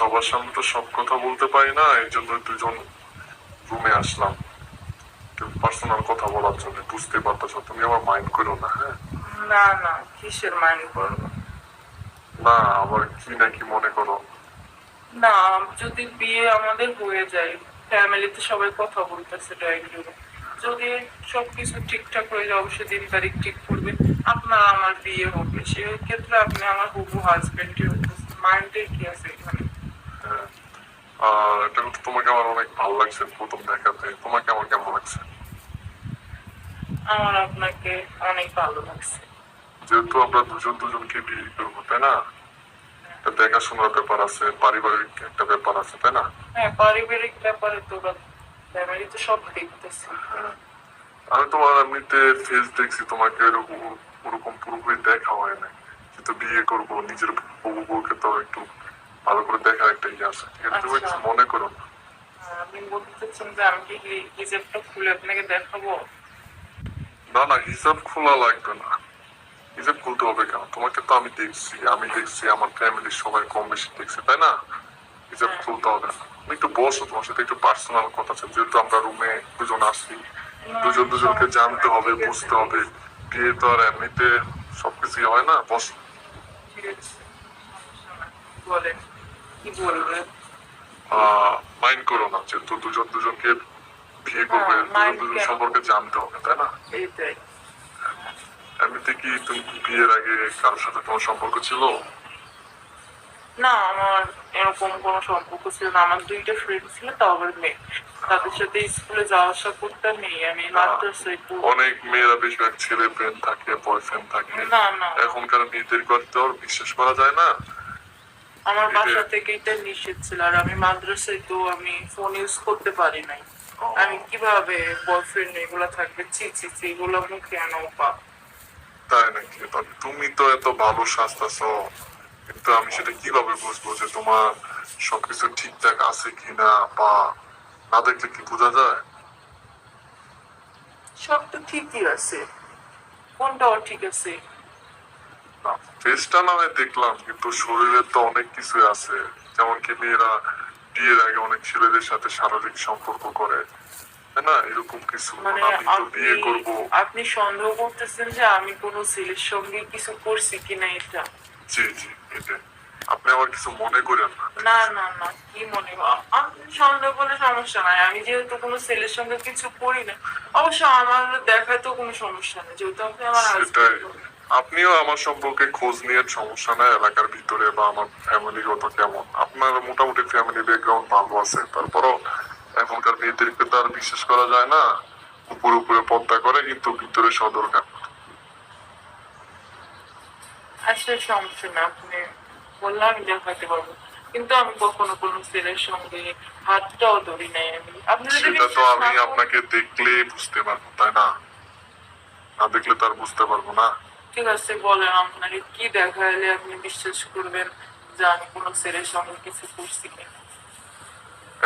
সবার সামনে তো সব কথা বলতে পারি না, এই জন্য দুজন রুমে আসলাম পার্সোনাল কথা বলার জন্য। বুঝতে পারতেছো, তুমি আমার মাইন্ড করো না। হ্যাঁ, না না, কিসের মাইন্ড করবো? না আবার কি নাকি মনে করো? না, যদি বিয়ে আমাদের হয়ে যায়, ফ্যামিলিতে সবাই কথা বলতেছে ড্রয়িং রুমে, যদি সবকিছু ঠিকঠাক হয়ে যায়, অবশ্যই দিন তারিখ ঠিক করবে, আপনার আমার বিয়ে হবে, সেক্ষেত্রে আপনি আমার হবু হাজবেন্ডই হতেছে, মাইন্ডের কি আছে এখানে? হ্যাঁ, আর এটা কিন্তু তোমাকে আমার অনেক ভালো লাগছে প্রথম দেখাতে। তোমাকে আমার কেমন লাগছে? আমার আপনাকে অনেক ভালো লাগছে। যেহেতু আমরা দুজন দুজনকে বিয়ে করবো, তাই না? একটা দেখাশোনার ব্যাপার আছে, পারিবারিক একটা ব্যাপার আছে, তাই না? হ্যাঁ, পারিবারিক ব্যাপারে তো ফ্যামিলি তো সব দেখতেছি। হ্যাঁ, আমি তোমার এমনিতে ফেস দেখছি, তোমাকে এরকম ওরকম পুরোপুরি দেখা হয় না। কিন্তু বিয়ে করবো, নিজের বউ বউকে তো একটু ভালো করে দেখার একটা ইয়ে আছে। এটা তুমি আচ্ছা, কিছু মনে করো না। আপনি বলতে চাচ্ছেন যে আমি কি হিজাবটা খুলে আপনাকে দেখাবো? না না, হিসাব খোলা লাগবে না। হিসাব খুলতে হবে কেন? তোমাকে তো আমি দেখছি আমার ফ্যামিলির সবাই কম বেশি দেখছে, তাই না? হিসাব হ্যাঁ, খুলতে হবে না। তুমি একটু বসো, তোমার সাথে একটু পার্সোনাল কথা আছে। যেহেতু আমরা রুমে দুজন আসছি, না, দুজন দুজনকে সমস্যা জানতে নাই, হবে, ঠিক আছে, বুঝতে হবে। বিয়ে তো আর এমনিতে সবকিছুই হয় না। বসো। ঠিক আছে, সমস্যা নাই। বলেন, কি বলবেন? মাইন্ড করো না, যেহেতু দুজন দুজনকে বিয়ে না, করবে, দুজন মাইন্ড দুজন কেন সম্পর্কে করবো? জানতে হবে, তাই না? এইটাই। এমনিতে কি তুমি বিয়ের আগে কারোর সাথে তোমার সম্পর্ক ছিল? না, আমার এরকম কোনো সম্পর্ক ছিল না। আমার দুইটা ফ্রেন্ড ছিল, তাও আবার মেয়ে। তাদের সাথে স্কুলে যাওয়া আসা করতাম, এই আমি মাদ্রাসায় অনেক মেয়েরা বেশিরভাগ ছেলে ফ্রেন্ড থাকে, বয়ফ্রেন্ড থাকে। না না, এখনকার মেয়েদের করতে বিশ্বাস করা যায় না। আমার এটা বাসা থেকে এটা নিষেধ ছিল, আর আমি মাদ্রাসায় তো আমি ফোন ইউজ করতে পারি নাই। আমি কিভাবে বয়ফ্রেন্ড এগুলা থাকবে? ছি ছি ছি, এগুলো মুখে আনো পাপ। তাই নাকি? তবে তুমি তো এত ভালো সাজতেছো, কিন্তু আমি সেটা কিভাবে বুঝবো যে তোমার সবকিছু ঠিকঠাক আছে কিনা? বা না দেখলে কি বোঝা যায়? সব তো ঠিকই আছে, কোনটাও ঠিক আছে? ফেসটা না হয় দেখলাম, কিন্তু শরীরে তো অনেক কিছু আছে। যেমন কি মেয়েরা বিয়ের আগে অনেক ছেলেদের সাথে শারীরিক সম্পর্ক করে, তাই না? এরকম কিছু। মানে আমি তো আপনি বিয়ে করব। আপনি সন্দেহ করতেছেন যে আমি কোনো ছেলের সঙ্গে কিছু করছি কিনা এটা? জি জি, এটাই। আপনি আমার কিছু মনে করেন না। না না না, কি মনে আপনি সন্দেহ করলে সমস্যা নাই, আমি যেহেতু কোনো ছেলের সঙ্গে কিছু করি না, অবশ্য আমার দেখায় তো কোনো সমস্যা নেই, যেহেতু আপনি আমার সেটাই। হাজবেন্ড। আপনিও আমার সম্পর্কে খোঁজ নিয়ে, সমস্যা নাই এলাকার ভিতরে বা আমার ফ্যামিলিগত কেমন। আপনার মোটামুটি ফ্যামিলি ব্যাকগ্রাউন্ড ভালো আছে, তারপরও এখনকার মেয়েদেরকে তো আর বিশ্বাস করা যায় না। উপরে উপরে পর্দা করে, কিন্তু ভিতরে সদর কান। আচ্ছা, সমস্যা না, আপনি বললে আমি দেখাতে পারবো, কিন্তু আমি কখনো কোনো ছেলের সঙ্গে হাতটাও ধরি নাই। আপনি যদি সেটা তো বিশ্বাস আমি না করেন, আপনাকে দেখলেই বুঝতে পারবো, তাই না? না দেখলে তো আর বুঝতে পারবো না। ঠিক আছে, বলেন আপনাকে কি দেখাইলে আপনি বিশ্বাস করবেন যে আমি কোনো ছেলের সঙ্গে কিছু করছি কিনা?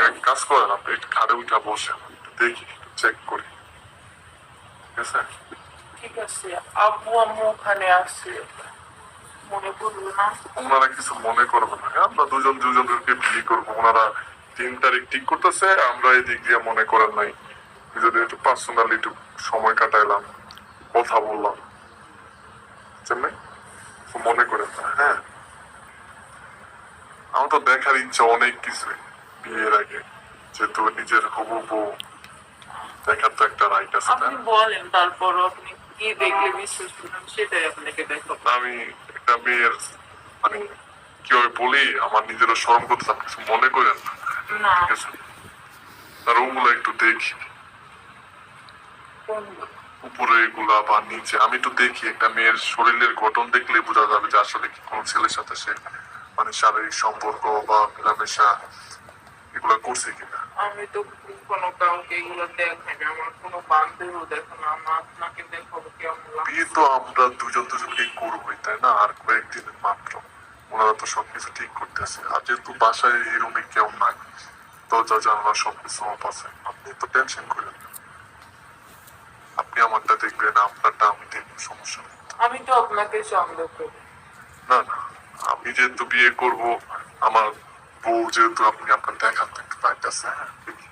এক কাজ করেন, আপনি একটু ঘাড়ে উঠা বসেন, একটু দেখি, একটু চেক করি। ঠিক আছে? ঠিক আছে, আব্বু আম্মু ওখানে আসছে, মনে করলো না? ওনারা কিছু মনে করবে না। আমরা দুজন দুজনকে বিয়ে করবো, ওনারা 3 তারিখ ঠিক করতেছে, আমরা এদিক দিয়ে মনে করেন নাই। যদি একটু পার্সোনালি একটু সময় কাটাইলাম, কথা বললাম, বুঝছেন নাই? মনে করেন না, হ্যাঁ। আমার তো দেখার ইচ্ছা অনেক কিছু বিয়ের আগে, যেহেতু নিজের হবু বউ দেখার তো একটা রাইট আছে, তাই আপনি না? বলেন, তারপরও আপনি কি দেখলে বিশ্বাস করবেন সেটাই আপনাকে দেখাবো। আমি একটা মেয়ের মানে কিভাবে বলি, আমার নিজেরও শরম করতে কিছু মনে করেন না। না, ঠিক আছে? তার ওগুলো একটু দেখি, কোনগুলো? উপরে এগুলা বা নিচে আমি একটু দেখি। একটা মেয়ের শরীরের গঠন দেখলে বোঝা যাবে যে আসলে কি কোন ছেলের সাথে সে মানে শারীরিক সম্পর্ক বা মেলামেশা এগুলা করছে কিনা। আমি তো কোনো কাউকে এগুলো দেখাই না, আমার কোনো বান্ধবীও দেখো না, আমার আপনাকে দেখাবো কেমন বিয়ে লাগছে? তো আমরা দুজন দুজনকে করবোই, তাই না? আর কয়েকদিন মাত্র। ওনারা তো সবকিছু ঠিক করতেছে। আর যেহেতু বাসায় এই রুমে কেউ নাই, দরজা জানলা সবকিছু অফ আছে, আপনি তো টেনশন করেন না। আপনি আমারটা দেখবেন, আপনারটা আমি দেখবো, সমস্যা নেই। আমি তো আপনাকে সন্দেহ করি। না না, আমি যেহেতু বিয়ে করব, আমার বউ যেহেতু আপনি আপনার দেখার তো একটু পাইতেছে, হ্যাঁ দেখি।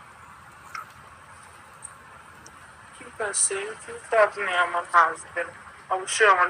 ঠিক আছে, কিন্তু আপনি আমার হাসবেন্ড, অবশ্যই আমার